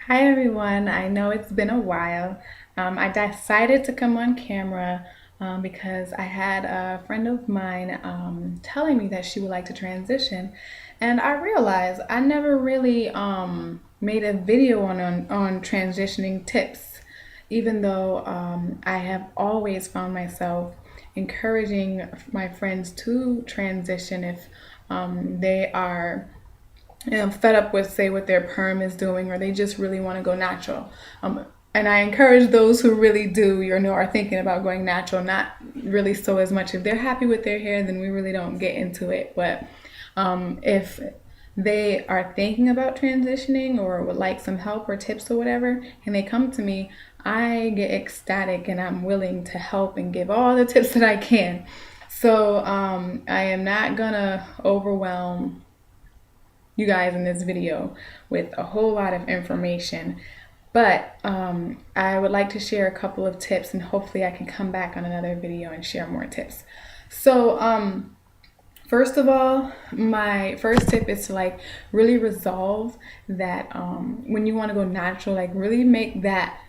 Hi everyone, I know it's been a while. I decided to come on camera because I had a friend of mine telling me that she would like to transition, and I realized I never really made a video on transitioning tips, even though I have always found myself encouraging my friends to transition if they are fed up with, say, what their perm is doing, or they just really want to go natural. And I encourage those who really do, are thinking about going natural, not really so as much. If they're happy with their hair, then we really don't get into it. But if they are thinking about transitioning or would like some help or tips or whatever, and they come to me, I get ecstatic and I'm willing to help and give all the tips that I can. So I am not gonna overwhelm you guys in this video with a whole lot of information. But I would like to share a couple of tips, and hopefully I can come back on another video and share more tips. So first of all, my first tip is to really resolve that when you want to go natural, really make that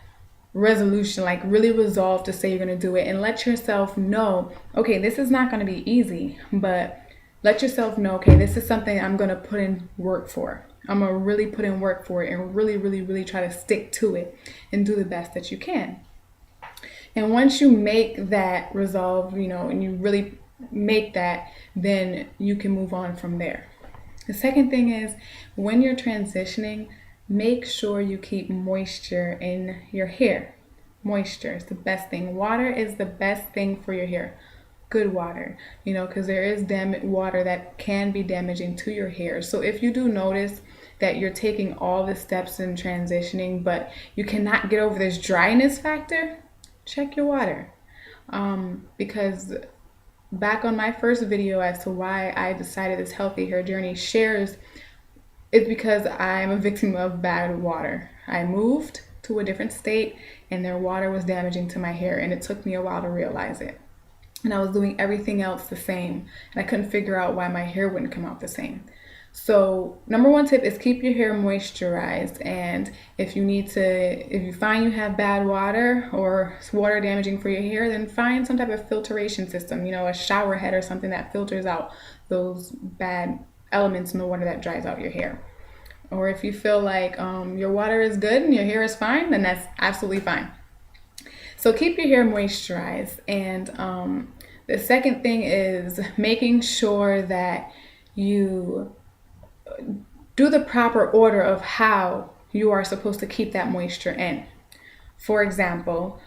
resolution, really resolve to say you're going to do it, and let yourself know, okay, this is not going to be easy, but let yourself know, okay, this is something I'm going to put in work for. I'm going to really put in work for it and really, really, really try to stick to it and do the best that you can. And once you make that resolve, and you really make that, then you can move on from there. The second thing is, when you're transitioning, make sure you keep moisture in your hair. Moisture is the best thing. Water is the best thing for your hair. Good water, because there is water that can be damaging to your hair. So if you do notice that you're taking all the steps in transitioning, but you cannot get over this dryness factor, check your water. Because back on my first video as to why I decided this healthy hair journey shares, it's because I'm a victim of bad water. I moved to a different state and their water was damaging to my hair, and it took me a while to realize it. And I was doing everything else the same, and I couldn't figure out why my hair wouldn't come out the same. So number one tip is keep your hair moisturized, and if you find you have bad water or water damaging for your hair, then find some type of filtration system, a shower head or something that filters out those bad elements in the water that dries out your hair. Or if you feel like your water is good and your hair is fine, then that's absolutely fine. So keep your hair moisturized. And the second thing is making sure that you do the proper order of how you are supposed to keep that moisture in. For example,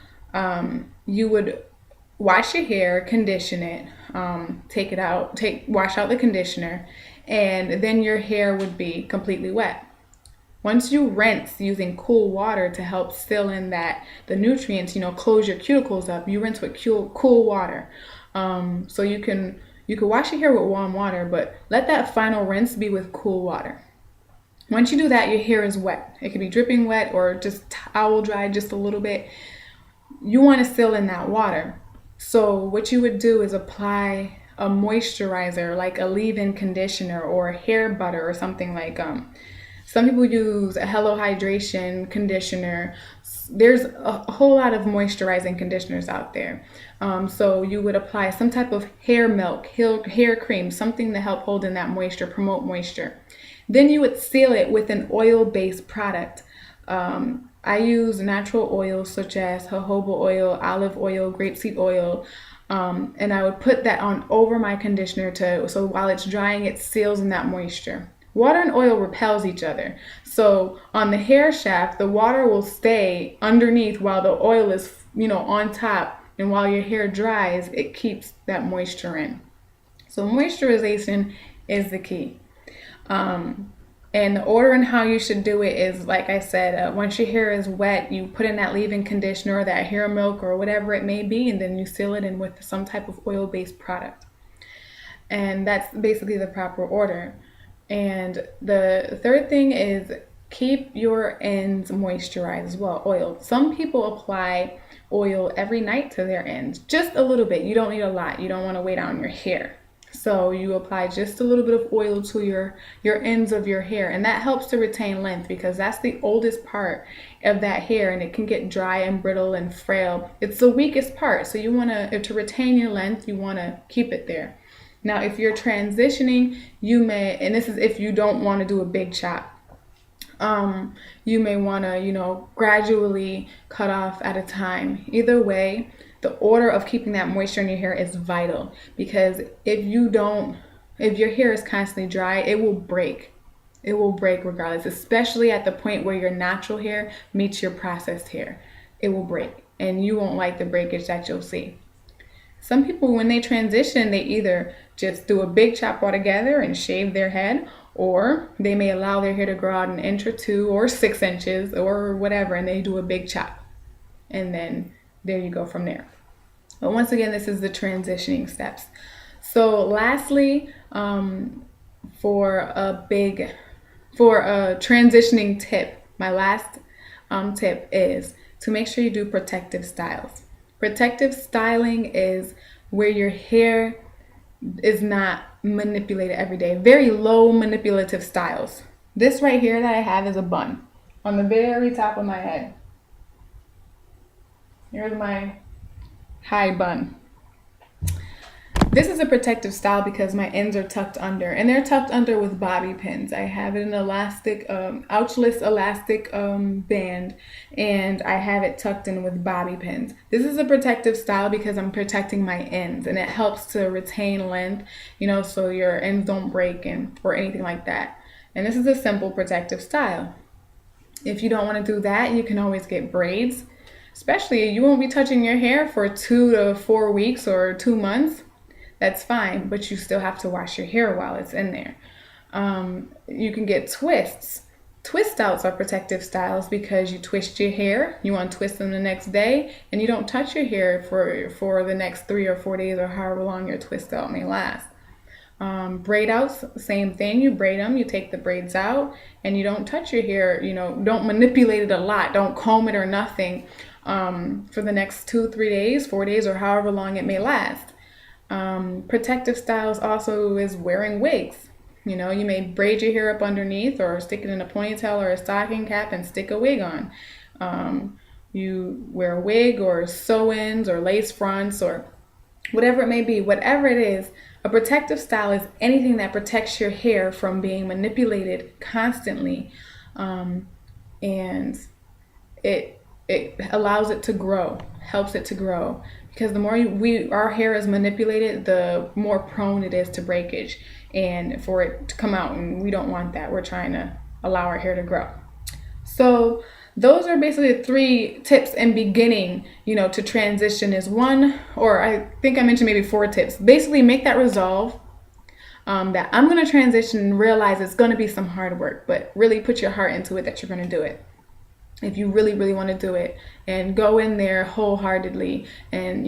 you would wash your hair, condition it, take it out, wash out the conditioner, and then your hair would be completely wet. Once you rinse using cool water to help seal in the nutrients, close your cuticles up, you rinse with cool water. So you can wash your hair with warm water, but let that final rinse be with cool water. Once you do that, your hair is wet. It could be dripping wet or just towel dry just a little bit. You want to seal in that water. So what you would do is apply a moisturizer, like a leave-in conditioner or hair butter or something like some people use a Hello Hydration conditioner. There's a whole lot of moisturizing conditioners out there. So you would apply some type of hair milk, hair cream, something to help hold in that moisture, promote moisture. Then you would seal it with an oil-based product. I use natural oils such as jojoba oil, olive oil, grapeseed oil, and I would put that on over my conditioner so while it's drying, it seals in that moisture. Water and oil repels each other. So on the hair shaft, the water will stay underneath while the oil is, on top. And while your hair dries, it keeps that moisture in. So moisturization is the key. And the order and how you should do it is, like I said, once your hair is wet, you put in that leave-in conditioner or that hair milk or whatever it may be, and then you seal it in with some type of oil-based product. And that's basically the proper order. And the third thing is keep your ends moisturized as well. Oil. Some people apply oil every night to their ends, just a little bit. You don't need a lot. You don't want to weigh down your hair. So you apply just a little bit of oil to your ends of your hair, and that helps to retain length because that's the oldest part of that hair, and it can get dry and brittle and frail. It's the weakest part, so you want to retain your length, you want to keep it there. Now, if you're transitioning, you may, and this is if you don't want to do a big chop, you may want to, gradually cut off at a time. Either way, the order of keeping that moisture in your hair is vital because if your hair is constantly dry, it will break. It will break regardless, especially at the point where your natural hair meets your processed hair. It will break and you won't like the breakage that you'll see. Some people, when they transition, they either just do a big chop altogether and shave their head, or they may allow their hair to grow out an inch or 2 or 6 inches or whatever, and they do a big chop. And then there you go from there. But once again, this is the transitioning steps. So lastly, for a transitioning tip, my last tip is to make sure you do protective styles. Protective styling is where your hair is not manipulated every day. Very low manipulative styles. This right here that I have is a bun on the very top of my head. Here's my high bun. This is a protective style because my ends are tucked under, and they're tucked under with bobby pins. I have an elastic, ouchless elastic band, and I have it tucked in with bobby pins. This is a protective style because I'm protecting my ends, and it helps to retain length, so your ends don't break or anything like that. And this is a simple protective style. If you don't want to do that, you can always get braids. Especially, you won't be touching your hair for 2 to 4 weeks or 2 months. That's fine, but you still have to wash your hair while it's in there. You can get twists. Twist outs are protective styles because you twist your hair, you want to twist them the next day, and you don't touch your hair for the next 3 or 4 days or however long your twist out may last. Braid outs, same thing. You braid them, you take the braids out, and you don't touch your hair, don't manipulate it a lot, don't comb it or nothing for the next 2, 3 days, 4 days, or however long it may last. Protective styles also is wearing wigs. You may braid your hair up underneath or stick it in a ponytail or a stocking cap and stick a wig on. You wear a wig or sew-ins or lace fronts or whatever it may be. Whatever it is, a protective style is anything that protects your hair from being manipulated constantly, and it allows it to grow, helps it to grow. Because the more our hair is manipulated, the more prone it is to breakage and for it to come out, and we don't want that. We're trying to allow our hair to grow. So those are basically the 3 tips in beginning, to transition is 1, or I think I mentioned maybe 4 tips. Basically make that resolve that I'm going to transition and realize it's going to be some hard work, but really put your heart into it that you're going to do it. If you really, really want to do it, and go in there wholeheartedly and,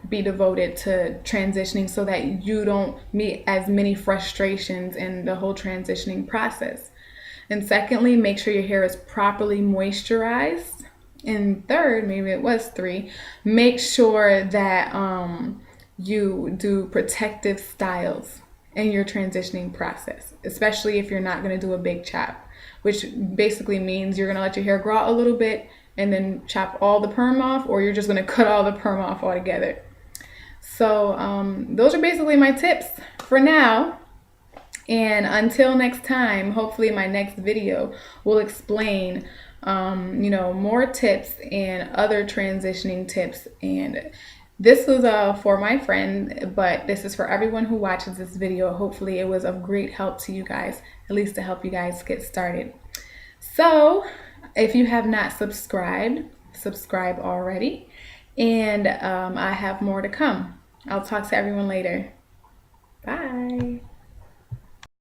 be devoted to transitioning so that you don't meet as many frustrations in the whole transitioning process. And secondly, make sure your hair is properly moisturized. And third, maybe it was 3, make sure that you do protective styles in your transitioning process, especially if you're not going to do a big chop, which basically means you're going to let your hair grow out a little bit and then chop all the perm off, or you're just going to cut all the perm off altogether. So those are basically my tips for now. And until next time, hopefully my next video will explain more tips and other transitioning tips. And this was for my friend, but this is for everyone who watches this video. Hopefully it was of great help to you guys, at least to help you guys get started. So if you have not subscribed, subscribe already. And I have more to come. I'll talk to everyone later. Bye.